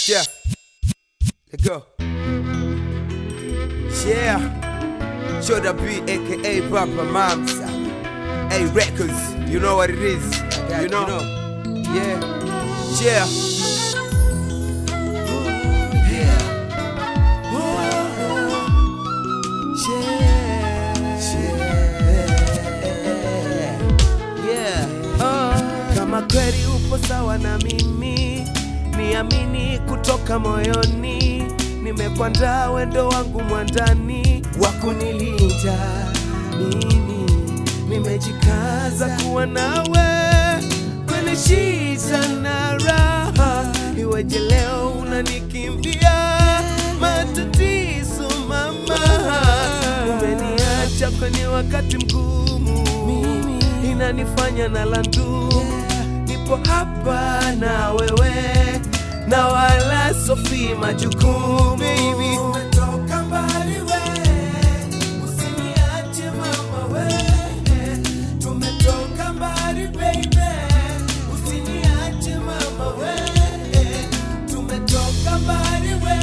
Yeah, let's go. Yeah, Shoda B, aka Papa Mamsa. Hey, Records, you know what it is. You know. Yeah, yeah. Kama kweli upo sawa na mimi, niamini kutoka moyoni, nimekuandaa wendo wangu mwandani wa kunilinda. Mimi nimejikaza kuwa nawe kwenye shida na raha, iweje leo unanikimbia matatizo mama. Umeniacha kwenye wakati mgumu, inanifanya na landu. Nipo hapa na wewe na wala sofi majukumu. Baby, umetoka mbali we, usiniache mama we. Tumetoka mbali baby, usiniache mama we. Tumetoka mbali we,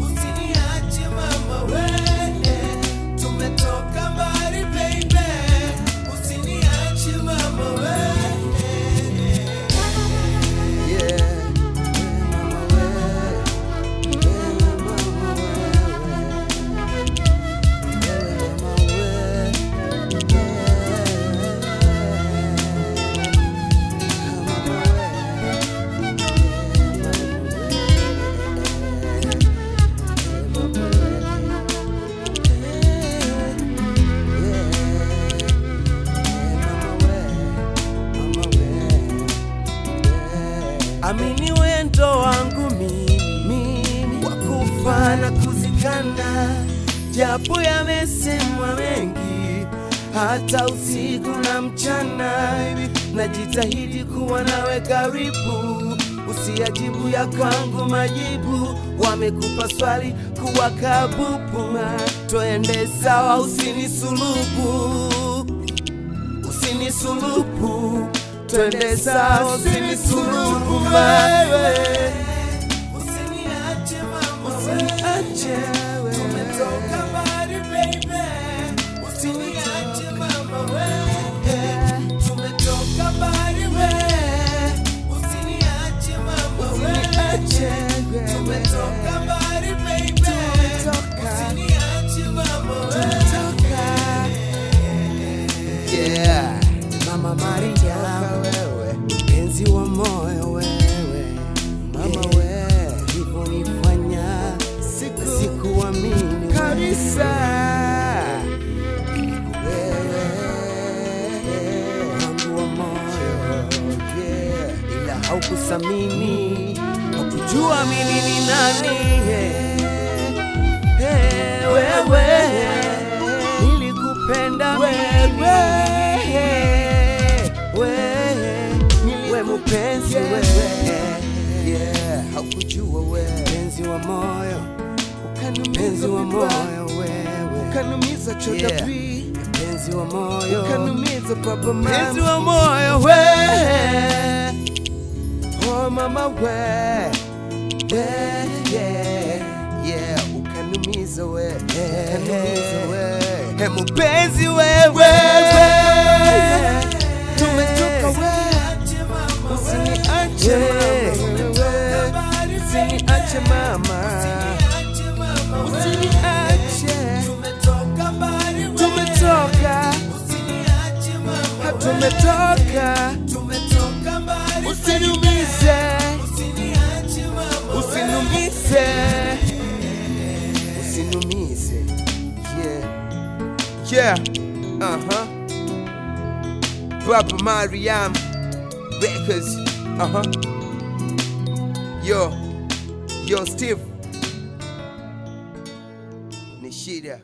usiniache mama we. Tumetoka mbali baby, usiniache mama we. Amini wendo wangu mimi wakufa na kuzikana, japo yamesemwa mengi hata usiku na mchana. Najitahidi kuwa nawe karibu, usiyajibu ya kwangu majibu. Wamekupa swali kuwa kabubu, twende sawa, usinisulubu, usinisulubu. Twende sawa, usinisulubu wewe, usiniache mama, usiniache wewe. Tumetoka mbali baby, usiniache mama wewe. Tumetoka mbali wewe, usiniache mama wewe. Tumetoka mbali baby, usiniache mama wewe. Yeah, Mama Maria, penzi wa moyo wewe, mama wewe, ulivyonifanya sikuamini kabisa. Wewe wangu wa moyo, ila haukusamini, hakujua mimi ni nani. Wewe nilikupenda wewe, mpenzi wewe, yeah, haukujua wewe, penzi wa moyo, penzi wa moyo wewe, ukanumiza Shoda B, penzi wa moyo, ukanumiza Papa Mama, penzi wa moyo wewe, oh mama wewe, yeah, ukanumiza wewe, ukanumiza wewe, mpenzi wewe, tumetoka wewe. Usiniache mama, usiniache, tumetoka, usiniumize, yeah, Papa Mariam Records, Yo, Steve Nishida.